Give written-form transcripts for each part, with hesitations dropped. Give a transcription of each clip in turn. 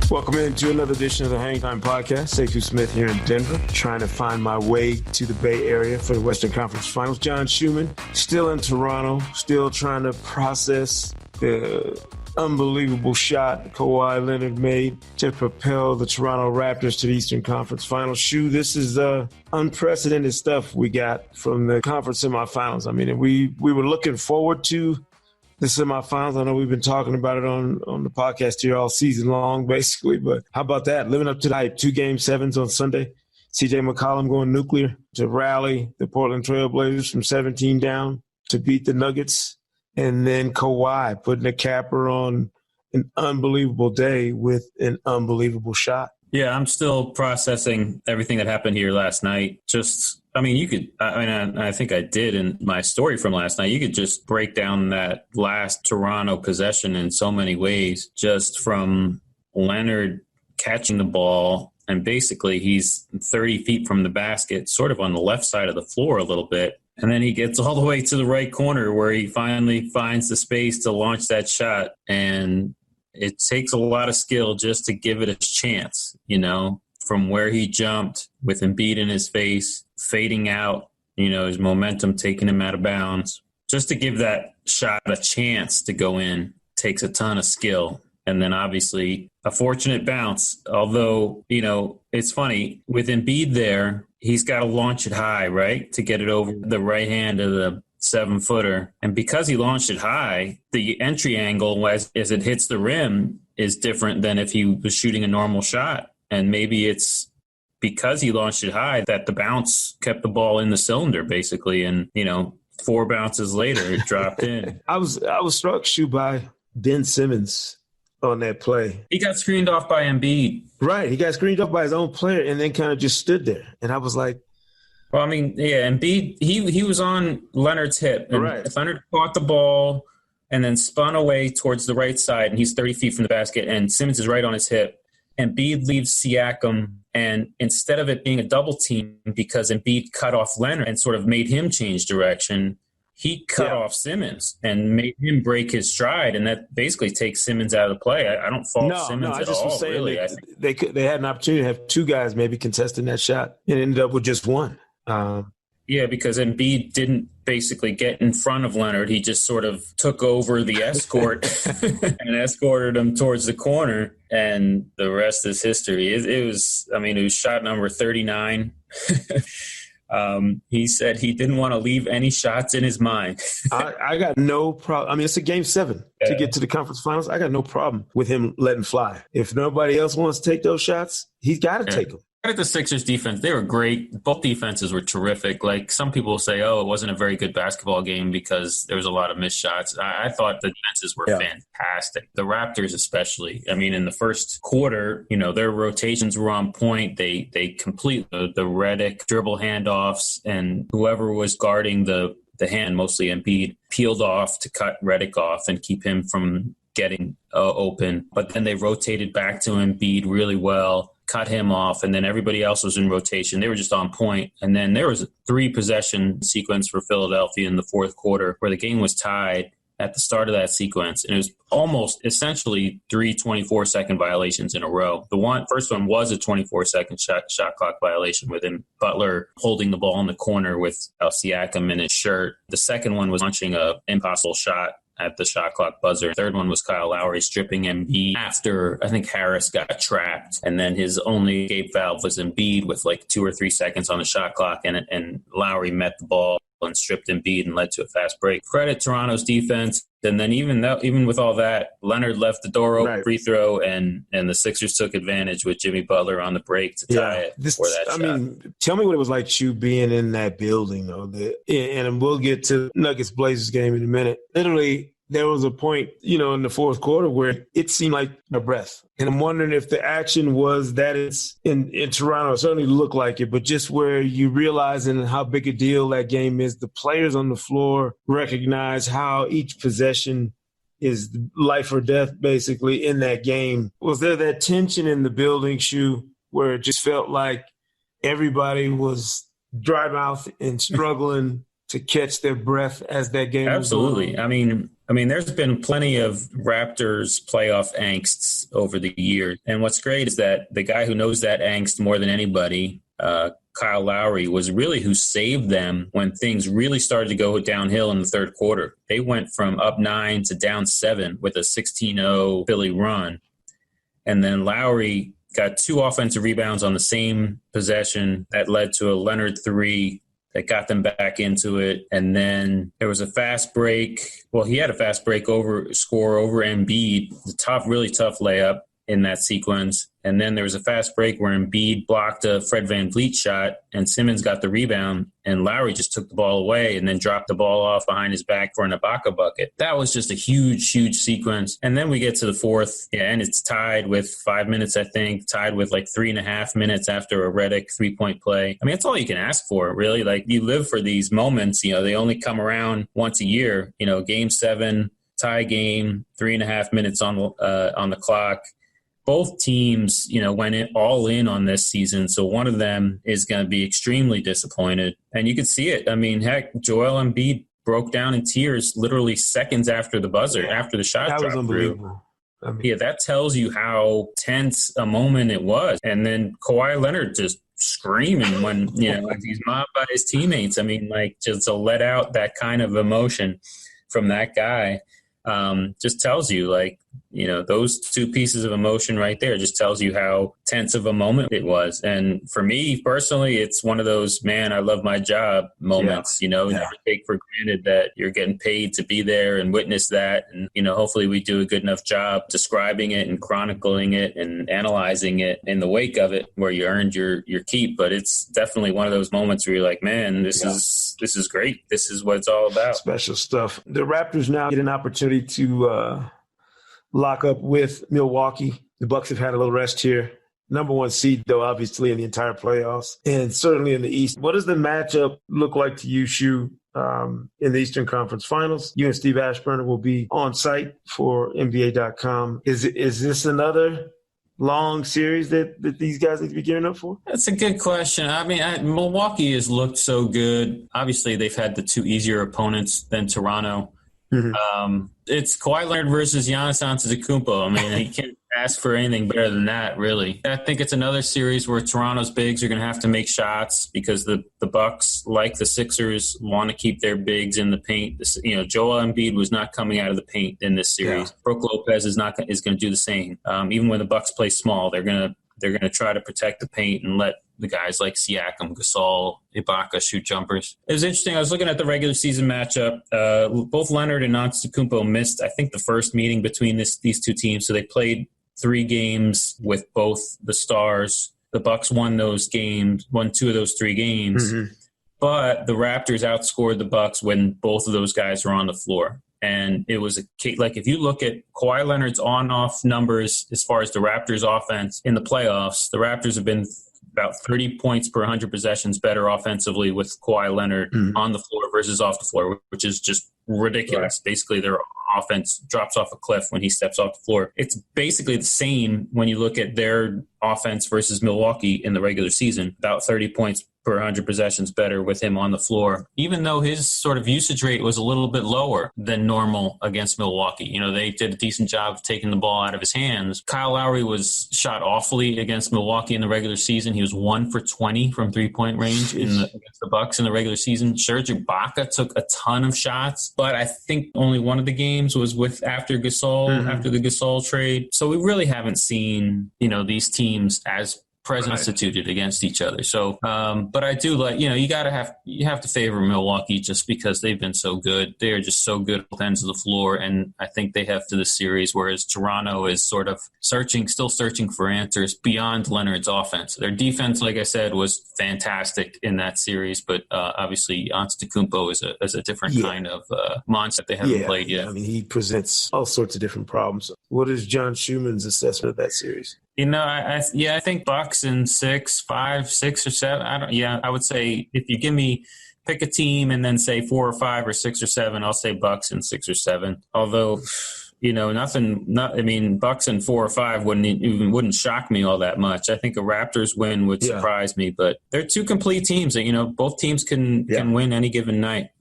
Welcome into another edition of the Hang Time Podcast. Sekou Smith here in Denver, trying to find my way to the Bay Area for the Western Conference Finals. John Schumann, still in Toronto, still trying to process the unbelievable shot Kawhi Leonard made to propel the Toronto Raptors to the Eastern Conference Finals. Shu, this is unprecedented stuff we got from the conference semifinals. I mean, we were looking forward to the semifinals. I know we've been talking about it on the podcast here all season long, basically. But how about that? Living up to the hype. 2 Game 7s on Sunday. CJ McCollum going nuclear to rally the Portland Trail Blazers from 17 down to beat the Nuggets. And then Kawhi putting a capper on an unbelievable day with an unbelievable shot. Yeah, I'm still processing everything that happened here last night. I think I did in my story from last night. You could just break down that last Toronto possession in so many ways, just from Leonard catching the ball, and basically he's 30 feet from the basket, sort of on the left side of the floor a little bit. And then he gets all the way to the right corner where he finally finds the space to launch that shot. And it takes a lot of skill just to give it a chance, from where he jumped with Embiid in his face, fading out, his momentum taking him out of bounds. Just to give that shot a chance to go in takes a ton of skill. And then obviously a fortunate bounce. Although, it's funny, with Embiid there, he's got to launch it high, right, to get it over the right hand of the 7-footer. And because he launched it high, the entry angle as it hits the rim is different than if he was shooting a normal shot. And maybe it's because he launched it high that the bounce kept the ball in the cylinder, basically. And, 4 bounces later, it dropped in. I was struck, Shu, by Ben Simmons on that play. He got screened off by Embiid. Right. He got screened off by his own player and then kind of just stood there. And I was like, well, Embiid, he was on Leonard's hip. And right. Leonard caught the ball and then spun away towards the right side, and he's 30 feet from the basket, and Simmons is right on his hip. Embiid leaves Siakam, and instead of it being a double team because Embiid cut off Leonard and sort of made him change direction, he cut off Simmons and made him break his stride, and that basically takes Simmons out of the play. I don't fault Simmons at all. I just was saying really. They had an opportunity to have 2 guys maybe contesting that shot and ended up with just 1. Yeah, because Embiid didn't basically get in front of Leonard. He just sort of took over the escort and escorted him towards the corner, and the rest is history. It was shot number 39. He said he didn't want to leave any shots in his mind. I got no problem. It's a Game 7 to get to the conference finals. I got no problem with him letting fly. If nobody else wants to take those shots, he's got to take them. At the Sixers defense, they were great. Both defenses were terrific. Like some people say, it wasn't a very good basketball game because there was a lot of missed shots. I thought the defenses were fantastic. The Raptors especially. In the first quarter, their rotations were on point. They complete the Redick dribble handoffs, and whoever was guarding the hand, mostly Embiid, peeled off to cut Redick off and keep him from getting open. But then they rotated back to Embiid really well, cut him off, and then everybody else was in rotation. They were just on point. And then there was a 3-possession sequence for Philadelphia in the fourth quarter where the game was tied at the start of that sequence. And it was almost essentially 3 24-second violations in a row. The first one was a 24-second shot clock violation with Butler holding the ball in the corner with Siakam in his shirt. The second one was launching an impossible shot at the shot clock buzzer. Third one was Kyle Lowry stripping Embiid after I think Harris got trapped. And then his only escape valve was Embiid with like 2 or 3 seconds on the shot clock. And Lowry met the ball and stripped Embiid and led to a fast break. Credit Toronto's defense. And then even with all that, Leonard left the door open, free throw, and the Sixers took advantage with Jimmy Butler on the break to tie it for that shot. Tell me what it was like you being in that building, though. And we'll get to Nuggets Blazers game in a minute. Literally, there was a point, in the fourth quarter where it seemed like a breath. And I'm wondering if the action was that it's in Toronto. It certainly looked like it, but just where you realizing how big a deal that game is. The players on the floor recognize how each possession is life or death, basically, in that game. Was there that tension in the building, Shu, where it just felt like everybody was dry mouth and struggling to catch their breath as that game was going on? Absolutely. I mean, there's been plenty of Raptors playoff angsts over the years. And what's great is that the guy who knows that angst more than anybody, Kyle Lowry, was really who saved them when things really started to go downhill in the third quarter. They went from up 9 to down 7 with a 16-0 Philly run. And then Lowry got 2 offensive rebounds on the same possession that led to a Leonard 3 that got them back into it. And then there was a fast break. Well, he had a fast break score over Embiid, the really tough layup in that sequence. And then there was a fast break where Embiid blocked a Fred VanVleet shot and Simmons got the rebound and Lowry just took the ball away and then dropped the ball off behind his back for an Ibaka bucket. That was just a huge, huge sequence. And then we get to the fourth, and it's tied with 5 minutes, I think, tied with like 3.5 minutes after a Redick 3-point play. I mean, that's all you can ask for, really. Like, you live for these moments. You know, they only come around once a year. You know, Game 7, tie game, 3.5 minutes on the clock. Both teams, you know, went all in on this season, so one of them is going to be extremely disappointed. And you could see it. I mean, heck, Joel Embiid broke down in tears literally seconds after the buzzer, after the shot dropped. That was unbelievable. I mean, yeah, that tells you how tense a moment it was. And then Kawhi Leonard just screaming when, you know, like he's mobbed by his teammates. I mean, like, just to let out that kind of emotion from that guy just tells you, like, you know, those 2 pieces of emotion right there just tells you how tense of a moment it was. And for me personally, it's one of those, man, I love my job moments. You know, never take for granted that you're getting paid to be there and witness that. And, you know, hopefully we do a good enough job describing it and chronicling it and analyzing it in the wake of it where you earned your keep. But it's definitely one of those moments where you're like, man, this is great. This is what it's all about. Special stuff. The Raptors now get an opportunity to lock up with Milwaukee. The Bucks have had a little rest here. Number 1 seed, though, obviously, in the entire playoffs, and certainly in the East. What does the matchup look like to you, Shu, in the Eastern Conference Finals? You and Steve Ashburner will be on site for NBA.com. Is this another long series that these guys need to be gearing up for? That's a good question. I mean, Milwaukee has looked so good. Obviously, they've had the 2 easier opponents than Toronto. Mm-hmm. It's Kawhi Leonard versus Giannis Antetokounmpo. I mean, he can't ask for anything better than that, really. I think it's another series where Toronto's bigs are going to have to make shots because the Bucks, like the Sixers, want to keep their bigs in the paint. You know, Joel Embiid was not coming out of the paint in this series. Yeah. Brook Lopez is going to do the same. Even when the Bucks play small, they're going to try to protect the paint and let the guys like Siakam, Gasol, Ibaka shoot jumpers. It was interesting. I was looking at the regular season matchup. Both Leonard and Antetokounmpo missed, I think, the first meeting between these 2 teams. So they played 3 games with both the stars. The Bucks won 2 of those 3 games. Mm-hmm. But the Raptors outscored the Bucks when both of those guys were on the floor. And it was like, if you look at Kawhi Leonard's on-off numbers as far as the Raptors offense in the playoffs, the Raptors have been about 30 points per 100 possessions better offensively with Kawhi Leonard on the floor versus off the floor, which is just ridiculous. Right. Basically, their offense drops off a cliff when he steps off the floor. It's basically the same when you look at their offense versus Milwaukee in the regular season, about 30 points per 100 possessions better with him on the floor, even though his sort of usage rate was a little bit lower than normal against Milwaukee. You know, they did a decent job of taking the ball out of his hands. Kyle Lowry was shot awfully against Milwaukee in the regular season. He was 1 for 20 from 3-point range against the Bucks in the regular season. Serge Ibaka took a ton of shots, but I think only one of the games was after the Gasol trade. So we really haven't seen, you know, these teams as instituted against each other. So, but I do like, you know, you have to favor Milwaukee just because they've been so good. They are just so good at both ends of the floor, and I think they have to the series, whereas Toronto is sort of still searching for answers beyond Leonard's offense. Their defense, like I said, was fantastic in that series, but obviously Antetokounmpo is a different kind of monster that they haven't played yet. I mean, he presents all sorts of different problems. What is John Schuhmann's assessment of that series? You know, I think Bucks in 6, 5, 6 or 7. I would say if you pick a team and then say 4 or 5 or 6 or 7, I'll say Bucks in 6 or 7. Although, you know, Bucks in 4 or 5 wouldn't shock me all that much. I think a Raptors win would surprise me, but they're 2 complete teams, and you know, both teams can win any given night.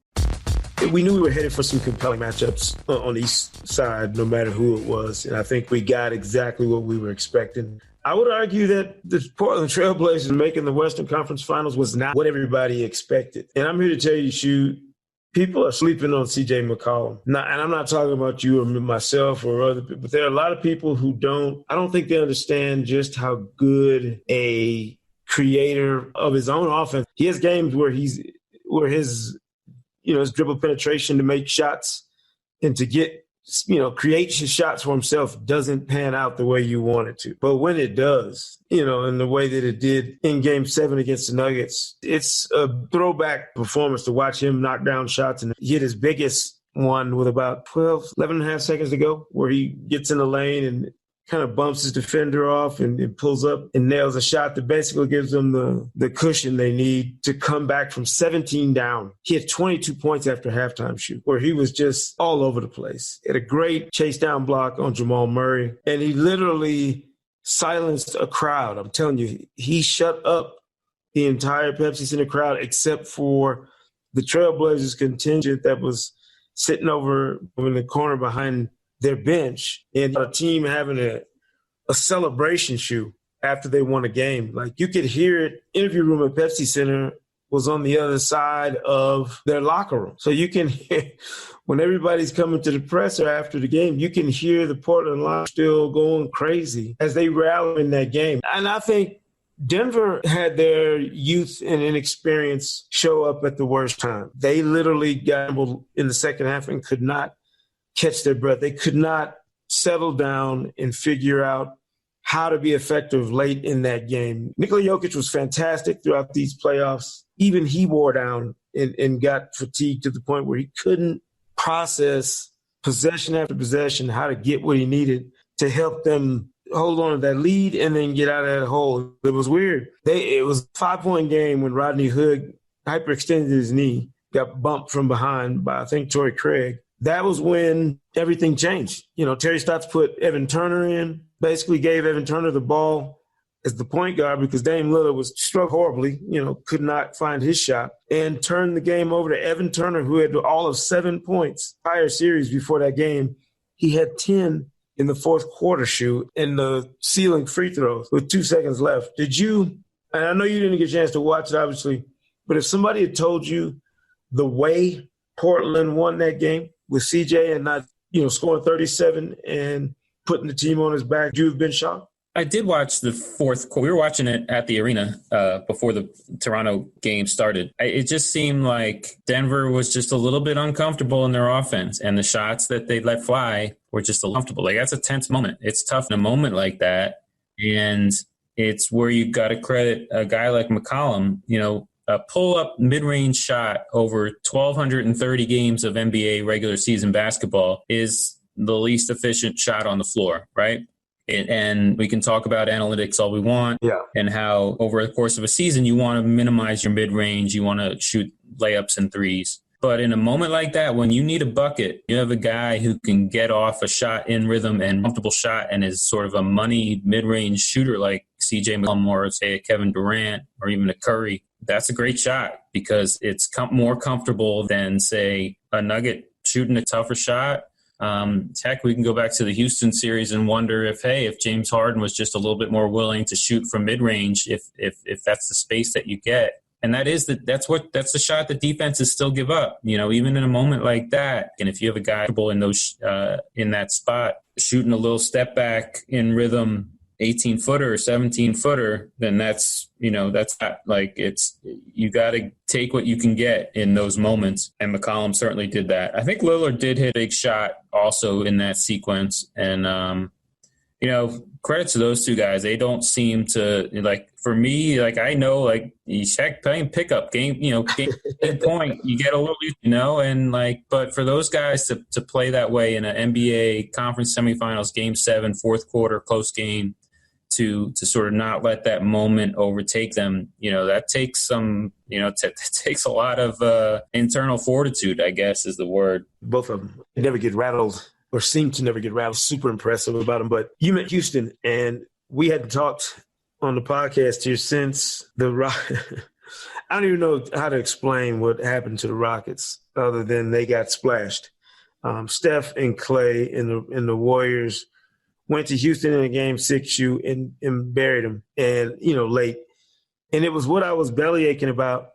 We knew we were headed for some compelling matchups on the East side, no matter who it was. And I think we got exactly what we were expecting. I would argue that the Portland Trailblazers making the Western Conference Finals was not what everybody expected. And I'm here to tell you, Shoot, people are sleeping on C.J. McCollum. And I'm not talking about you or myself or other people, but there are a lot of people who I don't think they understand just how good a creator of his own offense. He has games where his dribble penetration to make shots and to create his shots for himself doesn't pan out the way you want it to. But when it does, in the way that it did in Game 7 against the Nuggets, it's a throwback performance to watch him knock down shots. And he hit his biggest one with about 11 and a half seconds to go, where he gets in the lane and kind of bumps his defender off and pulls up and nails a shot that basically gives them the cushion they need to come back from 17 down. He had 22 points after halftime, Shoot, where he was just all over the place. He had a great chase down block on Jamal Murray, and he literally silenced a crowd. I'm telling you, he shut up the entire Pepsi Center crowd except for the Trailblazers contingent that was sitting over in the corner behind their bench, and a team having a celebration shoe after they won a game. Like, you could hear it. Interview room at Pepsi Center was on the other side of their locker room. So you can hear, when everybody's coming to the presser after the game, you can hear the Portland line still going crazy as they rally in that game. And I think Denver had their youth and inexperience show up at the worst time. They literally gambled in the second half and could not catch their breath. They could not settle down and figure out how to be effective late in that game. Nikola Jokic was fantastic throughout these playoffs. Even he wore down and got fatigued to the point where he couldn't process possession after possession, how to get what he needed to help them hold on to that lead and then get out of that hole. It was weird. It was a 5-point game when Rodney Hood hyperextended his knee, got bumped from behind by, I think, Torrey Craig. That was when everything changed. Terry Stotts put Evan Turner in, basically gave Evan Turner the ball as the point guard because Dame Lillard was struck horribly, could not find his shot, and turned the game over to Evan Turner, who had all of 7 points. Entire series before that game, he had 10 in the fourth quarter shoot and the ceiling free throws with 2 seconds left. And I know you didn't get a chance to watch it, obviously, but if somebody had told you the way Portland won that game, with CJ and not, scoring 37 and putting the team on his back, you've been shocked? I did watch the fourth quarter. We were watching it at the arena before the Toronto game started. It just seemed like Denver was just a little bit uncomfortable in their offense, and the shots that they let fly were just uncomfortable. Like, that's a tense moment. It's tough in a moment like that, and it's where you got to credit a guy like McCollum. A pull-up mid-range shot over 1,230 games of NBA regular season basketball is the least efficient shot on the floor, right? And we can talk about analytics all we want, and how over the course of a season you want to minimize your mid-range, you want to shoot layups and threes. But in a moment like that, when you need a bucket, you have a guy who can get off a shot in rhythm and comfortable shot and is sort of a money mid-range shooter like C.J. McCollum or, say, a Kevin Durant or even a Curry. That's a great shot because it's more comfortable than, say, a Nugget shooting a tougher shot. Heck, we can go back to the Houston series and wonder if James Harden was just a little bit more willing to shoot from mid-range, if that's the space that you get. And that's the shot that defenses still give up, even in a moment like that. And if you have a guy in in that spot, shooting a little step back in rhythm, 18-footer or 17-footer, then that's not, like, it's, you got to take what you can get in those moments. And McCollum certainly did that. I think Lillard did hit a big shot also in that sequence. And, credit to those two guys. They don't seem to, like, for me, like, I know, like, you check playing pickup game, game point, you get a little, and like, but for those guys to play that way in an NBA conference semifinals, Game 7, fourth quarter, close game, to sort of not let that moment overtake them, that takes some, takes a lot of internal fortitude, I guess is the word. Both of them. They never get rattled or seem to never get rattled. Super impressive about them. But you met Houston, and we hadn't talked on the podcast here since the Rockets. I don't even know how to explain what happened to the Rockets. other than they got splashed. Steph and Clay and the Warriors went to Houston in a game 6 shoe and buried them, and late. And it was what I was belly aching about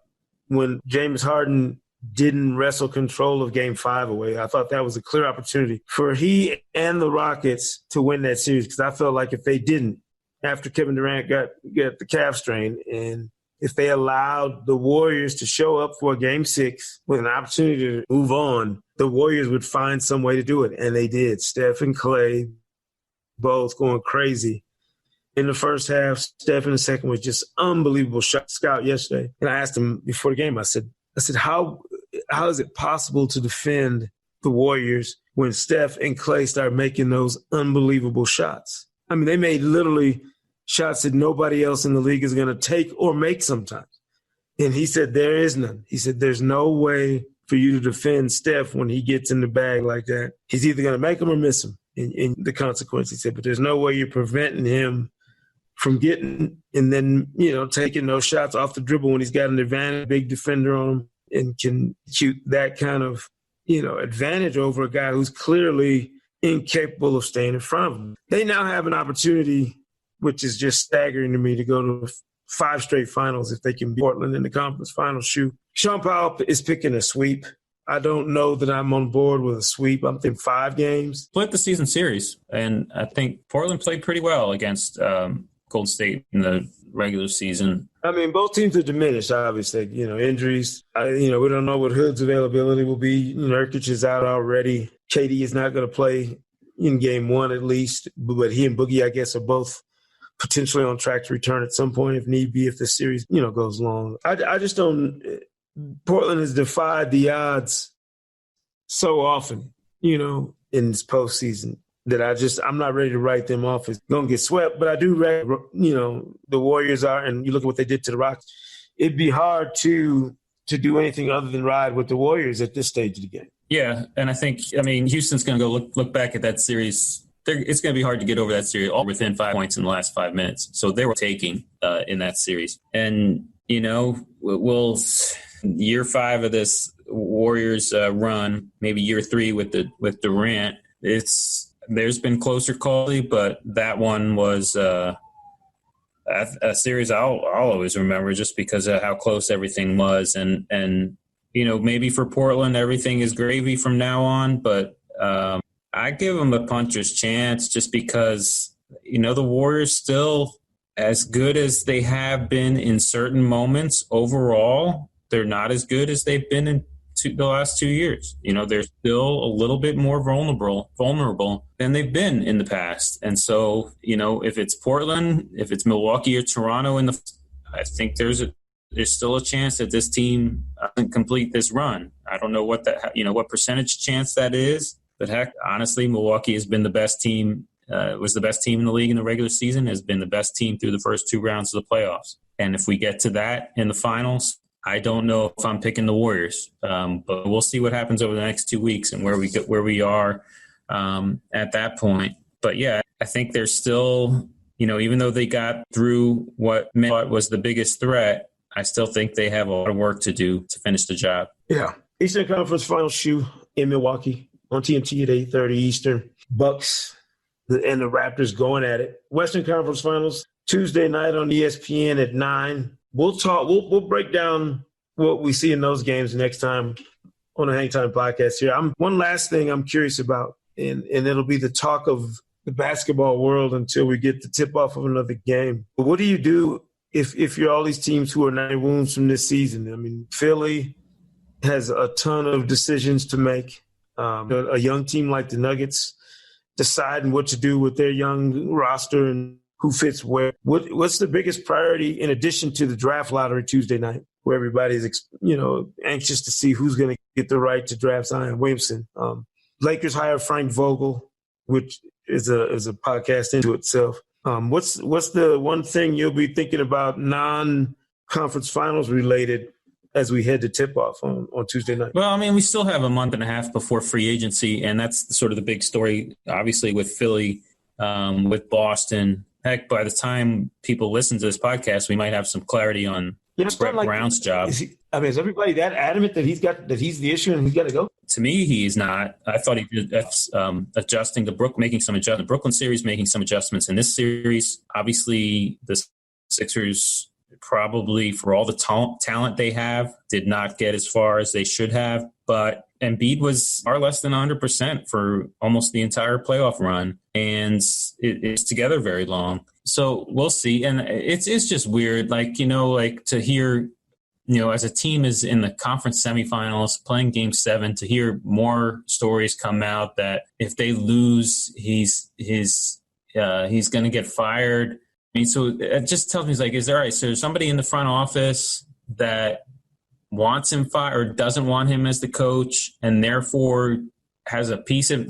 when James Harden didn't wrestle control of Game 5 away. I thought that was a clear opportunity for he and the Rockets to win that series, because I felt like if they didn't, after Kevin Durant got the calf strain, and if they allowed the Warriors to show up for Game 6 with an opportunity to move on, the Warriors would find some way to do it, and they did. Steph and Clay both going crazy. In the first half, Steph in the second was just unbelievable shot scout yesterday. And I asked him before the game, I said, how is it possible to defend the Warriors when Steph and Clay start making those unbelievable shots? I mean, they made literally shots that nobody else in the league is going to take or make sometimes. And he said, there is none. He said, there's no way for you to defend Steph when he gets in the bag like that. He's either going to make them or miss them in the consequence. He said, but there's no way you're preventing him from getting and then, taking those shots off the dribble when he's got an advantage, big defender on him, and can shoot that kind of, advantage over a guy who's clearly incapable of staying in front of him. They now have an opportunity, which is just staggering to me, to go to 5 straight finals if they can beat Portland in the conference final shoe. Sean Powell is picking a sweep. I don't know that I'm on board with a sweep. I'm thinking 5 games. Split the season series, and I think Portland played pretty well against Golden State in the regular season. I mean, both teams are diminished, obviously. Injuries. We don't know what Hood's availability will be. Nurkic is out already. KD is not going to play in Game 1 at least, but he and Boogie, I guess, are both potentially on track to return at some point if need be, if the series, goes long. I just don't – Portland has defied the odds so often, in this postseason, that I'm not ready to write them off as going to get swept. But I do, the Warriors are, and you look at what they did to the Rockets. It'd be hard to do anything other than ride with the Warriors at this stage of the game. Yeah, and Houston's going to go look back at that series. It's going to be hard to get over that series all within 5 points in the last 5 minutes. So they were taking in that series. And, we'll year 5 of this Warriors run, maybe year 3 with Durant, there's been closer calls, but that one was a series I'll always remember just because of how close everything was. And maybe for Portland, everything is gravy from now on, but I give them a puncher's chance just because, the Warriors still, as good as they have been in certain moments, overall, they're not as good as they've been in the last 2 years. They're still a little bit more vulnerable than they've been in the past. And so, if it's Portland, if it's Milwaukee or Toronto I think there's still a chance that this team doesn't complete this run. I don't know what what percentage chance that is, but heck, honestly, Milwaukee has been the best team, was the best team in the league in the regular season, has been the best team through the first 2 rounds of the playoffs. And if we get to that in the finals, I don't know if I'm picking the Warriors, but we'll see what happens over the next 2 weeks and where we are at that point. But yeah, I think there's still, even though they got through what men thought was the biggest threat, I still think they have a lot of work to do to finish the job. Yeah. Eastern Conference Final shoe in Milwaukee on TNT at 8:30 Eastern. Bucks and the Raptors going at it. Western Conference Finals Tuesday night on ESPN at 9. We'll break down what we see in those games next time on the Hang Time podcast here. One last thing I'm curious about, and it'll be the talk of the basketball world until we get the tip-off of another game. But what do you do if you're all these teams who are 9 wounds from this season? I mean, Philly has a ton of decisions to make. A young team like the Nuggets deciding what to do with their young roster and who fits where. What's the biggest priority in addition to the draft lottery Tuesday night, where everybody's anxious to see who's going to get the right to draft Zion Williamson? Lakers hire Frank Vogel, which is a podcast into itself. What's the one thing you'll be thinking about non-conference finals related as we head to tip-off on Tuesday night? Well, we still have a month and a half before free agency, and that's sort of the big story, obviously, with Philly, with Boston. Heck, by the time people listen to this podcast, we might have some clarity on It's Brett Brown's job. Is everybody that adamant that he's the issue and he's got to go? To me, he's not. I thought he did adjusting making some adjustments. The Brooklyn series making some adjustments. In this series, obviously, the Sixers probably, for all the talent they have, did not get as far as they should have. But Embiid was far less than 100% for almost the entire playoff run, and it's together very long. So we'll see. And it's just weird, like to hear, as a team is in the conference semifinals playing Game 7, to hear more stories come out that if they lose, he's going to get fired. I mean, so it just tells me, is there somebody in the front office that wants him fired or doesn't want him as the coach, and therefore has a piece of,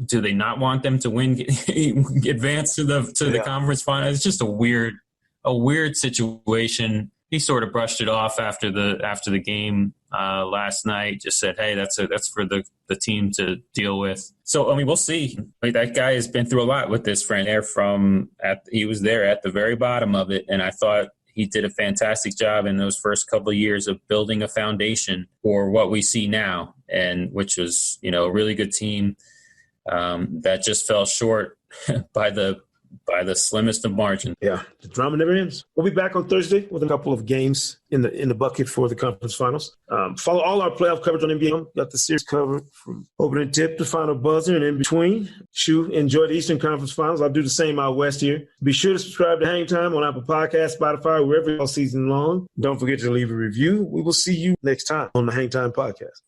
do they not want them to win, advance to the conference final? It's just a weird situation. He sort of brushed it off after the game last night. Just said, "Hey, that's for the team to deal with." So we'll see. That guy has been through a lot with this friend there. He was there at the very bottom of it, and I thought he did a fantastic job in those first couple of years of building a foundation for what we see now, and which was a really good team that just fell short by the slimmest of margins. Yeah, the drama never ends. We'll be back on Thursday with a couple of games in the bucket for the conference finals. Follow all our playoff coverage on NBA. Got the series covered from opening tip to final buzzer and in between. Enjoy the Eastern Conference Finals. I'll do the same out west here. Be sure to subscribe to Hang Time on Apple Podcasts, Spotify, wherever all season long. Don't forget to leave a review. We will see you next time on the Hang Time Podcast.